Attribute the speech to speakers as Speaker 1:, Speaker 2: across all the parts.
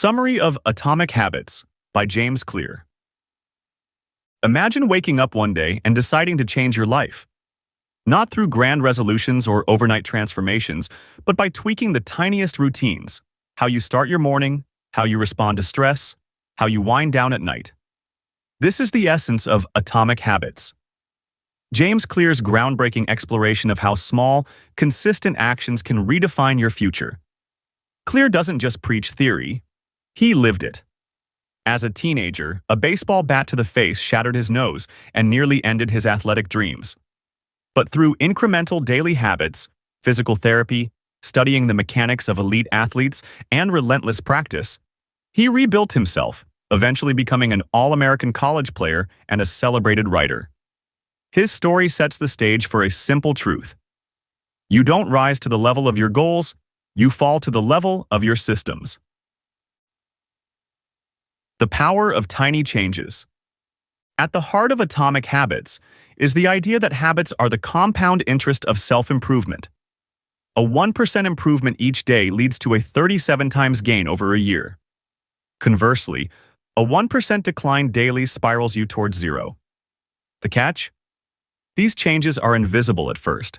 Speaker 1: Summary of Atomic Habits by James Clear. Imagine waking up one day and deciding to change your life. Not through grand resolutions or overnight transformations, but by tweaking the tiniest routines. How you start your morning, how you respond to stress, how you wind down at night. This is the essence of Atomic Habits. James Clear's groundbreaking exploration of how small, consistent actions can redefine your future. Clear doesn't just preach theory. He lived it. As a teenager, a baseball bat to the face shattered his nose and nearly ended his athletic dreams. But through incremental daily habits, physical therapy, studying the mechanics of elite athletes, and relentless practice, he rebuilt himself, eventually becoming an All-American college player and a celebrated writer. His story sets the stage for a simple truth. You don't rise to the level of your goals, you fall to the level of your systems. The power of tiny changes. At the heart of Atomic Habits is the idea that habits are the compound interest of self-improvement. A 1% improvement each day leads to a 37 times gain over a year. Conversely, a 1% decline daily spirals you towards zero. The catch? These changes are invisible at first.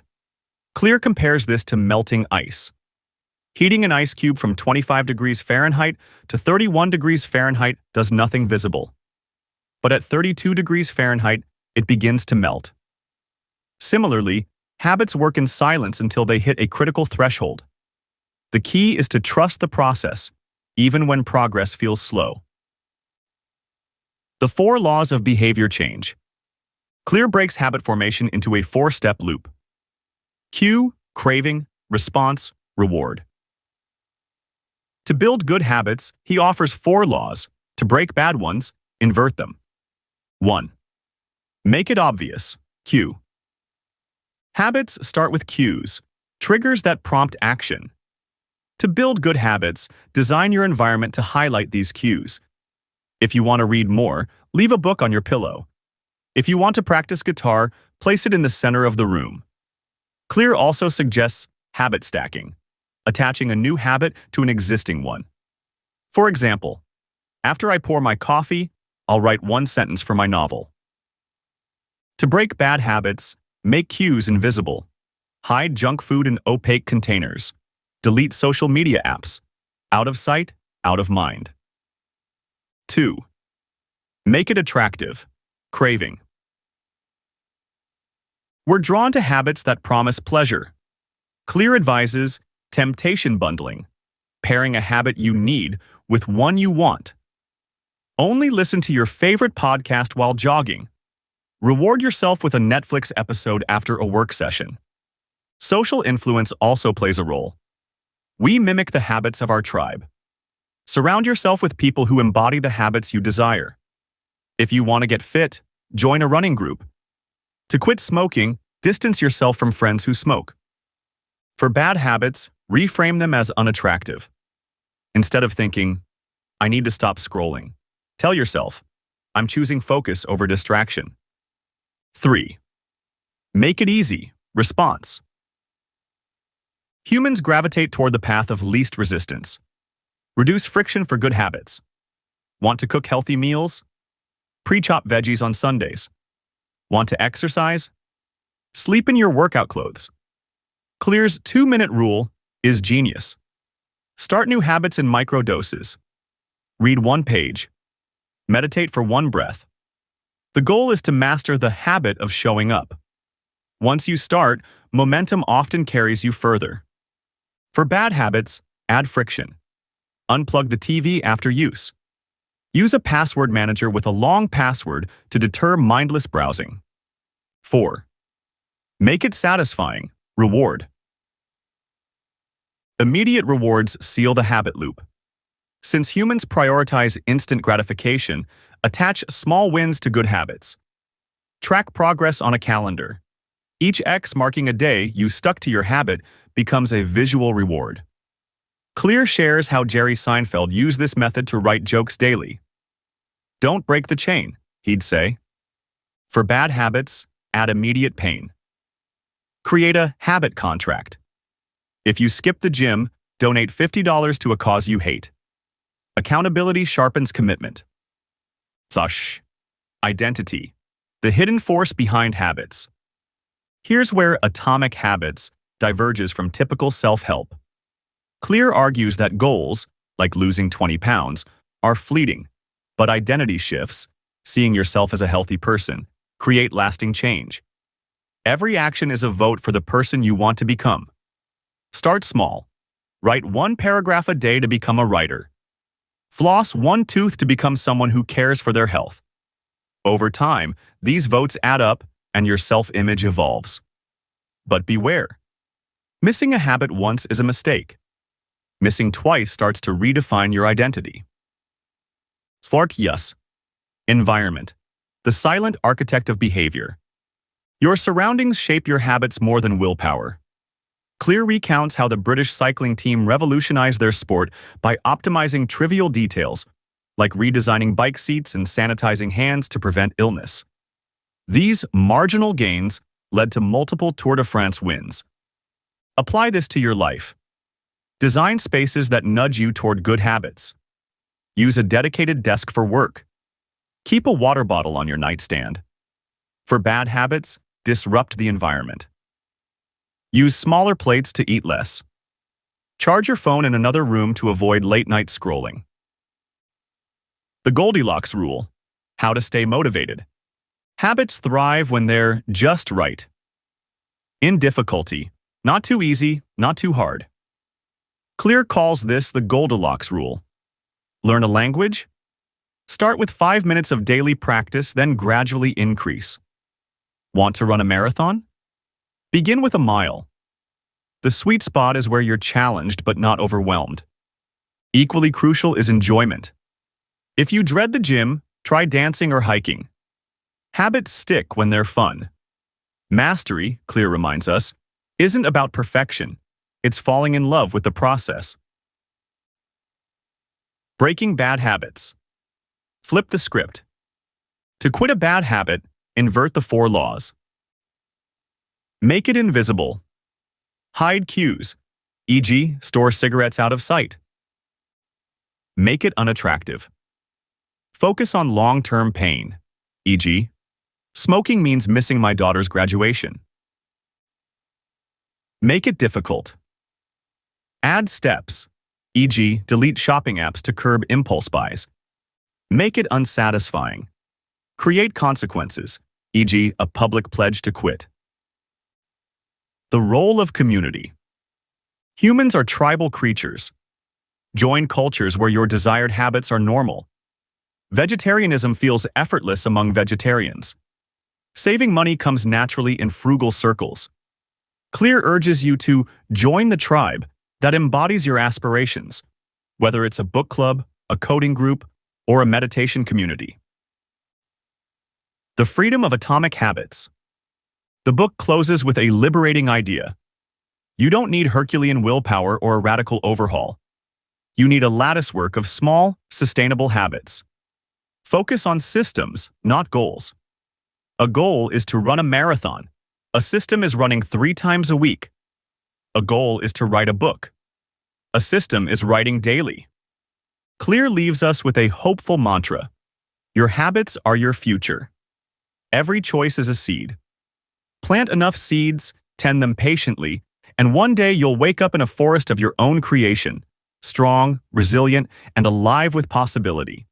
Speaker 1: Clear compares this to melting ice. Heating an ice cube from 25 degrees Fahrenheit to 31 degrees Fahrenheit does nothing visible. But at 32 degrees Fahrenheit, it begins to melt. Similarly, habits work in silence until they hit a critical threshold. The key is to trust the process, even when progress feels slow. The 4 laws of behavior change. Clear breaks habit formation into a 4-step loop. Cue, craving, response, reward. To build good habits, he offers 4 laws. To break bad ones, invert them. 1. Make it obvious. Cue. Habits start with cues, triggers that prompt action. To build good habits, design your environment to highlight these cues. If you want to read more, leave a book on your pillow. If you want to practice guitar, place it in the center of the room. Clear also suggests habit stacking, attaching a new habit to an existing one. For example, after I pour my coffee, I'll write 1 sentence for my novel. To break bad habits, make cues invisible. Hide junk food in opaque containers. Delete social media apps. Out of sight, out of mind. 2. Make it attractive. Craving. We're drawn to habits that promise pleasure. Clear advises temptation bundling, pairing a habit you need with one you want. Only listen to your favorite podcast while jogging. Reward yourself with a Netflix episode after a work session. Social influence also plays a role. We mimic the habits of our tribe. Surround yourself with people who embody the habits you desire. If you want to get fit, join a running group. To quit smoking, distance yourself from friends who smoke. For bad habits, reframe them as unattractive. Instead of thinking, I need to stop scrolling, tell yourself, I'm choosing focus over distraction. 3. Make it easy. Response. Humans gravitate toward the path of least resistance. Reduce friction for good habits. Want to cook healthy meals? Pre-chop veggies on Sundays. Want to exercise? Sleep in your workout clothes. Clear's 2-minute rule is genius. Start new habits in micro-doses. Read 1 page. Meditate for 1 breath. The goal is to master the habit of showing up. Once you start, momentum often carries you further. For bad habits, add friction. Unplug the TV after use. Use a password manager with a long password to deter mindless browsing. 4. Make it satisfying. Reward. Immediate rewards seal the habit loop. Since humans prioritize instant gratification, attach small wins to good habits. Track progress on a calendar. Each X marking a day you stuck to your habit becomes a visual reward. Clear shares how Jerry Seinfeld used this method to write jokes daily. Don't break the chain, he'd say. For bad habits, add immediate pain. Create a habit contract. If you skip the gym, donate $50 to a cause you hate. Accountability sharpens commitment. Sush. Identity. The hidden force behind habits. Here's where Atomic Habits diverges from typical self-help. Clear argues that goals, like losing 20 pounds, are fleeting, but identity shifts, seeing yourself as a healthy person, create lasting change. Every action is a vote for the person you want to become. Start small. Write 1 paragraph a day to become a writer. Floss 1 tooth to become someone who cares for their health. Over time, these votes add up and your self-image evolves. But beware. Missing a habit once is a mistake. Missing twice starts to redefine your identity. Yes. Environment. The silent architect of behavior. Your surroundings shape your habits more than willpower. Clear recounts how the British cycling team revolutionized their sport by optimizing trivial details, like redesigning bike seats and sanitizing hands to prevent illness. These marginal gains led to multiple Tour de France wins. Apply this to your life. Design spaces that nudge you toward good habits. Use a dedicated desk for work. Keep a water bottle on your nightstand. For bad habits, disrupt the environment. Use smaller plates to eat less. Charge your phone in another room to avoid late-night scrolling. The Goldilocks rule. How to stay motivated. Habits thrive when they're just right. In difficulty. Not too easy, not too hard. Clear calls this the Goldilocks rule. Learn a language? Start with 5 minutes of daily practice, then gradually increase. Want to run a marathon? Begin with a mile. The sweet spot is where you're challenged but not overwhelmed. Equally crucial is enjoyment. If you dread the gym, try dancing or hiking. Habits stick when they're fun. Mastery, Clear reminds us, isn't about perfection. It's falling in love with the process. Breaking bad habits. Flip the script. To quit a bad habit, invert the 4 laws. Make it invisible. Hide cues, e.g., store cigarettes out of sight. Make it unattractive. Focus on long-term pain, e.g., smoking means missing my daughter's graduation. Make it difficult. Add steps, e.g., delete shopping apps to curb impulse buys. Make it unsatisfying. Create consequences, e.g., a public pledge to quit. The role of community. Humans are tribal creatures. Join cultures where your desired habits are normal. Vegetarianism feels effortless among vegetarians. Saving money comes naturally in frugal circles. Clear urges you to join the tribe that embodies your aspirations, whether it's a book club, a coding group, or a meditation community. The freedom of atomic habits. The book closes with a liberating idea. You don't need Herculean willpower or a radical overhaul. You need a latticework of small, sustainable habits. Focus on systems, not goals. A goal is to run a marathon. A system is running 3 times a week. A goal is to write a book. A system is writing daily. Clear leaves us with a hopeful mantra. Your habits are your future. Every choice is a seed. Plant enough seeds, tend them patiently, and one day you'll wake up in a forest of your own creation, strong, resilient, and alive with possibility.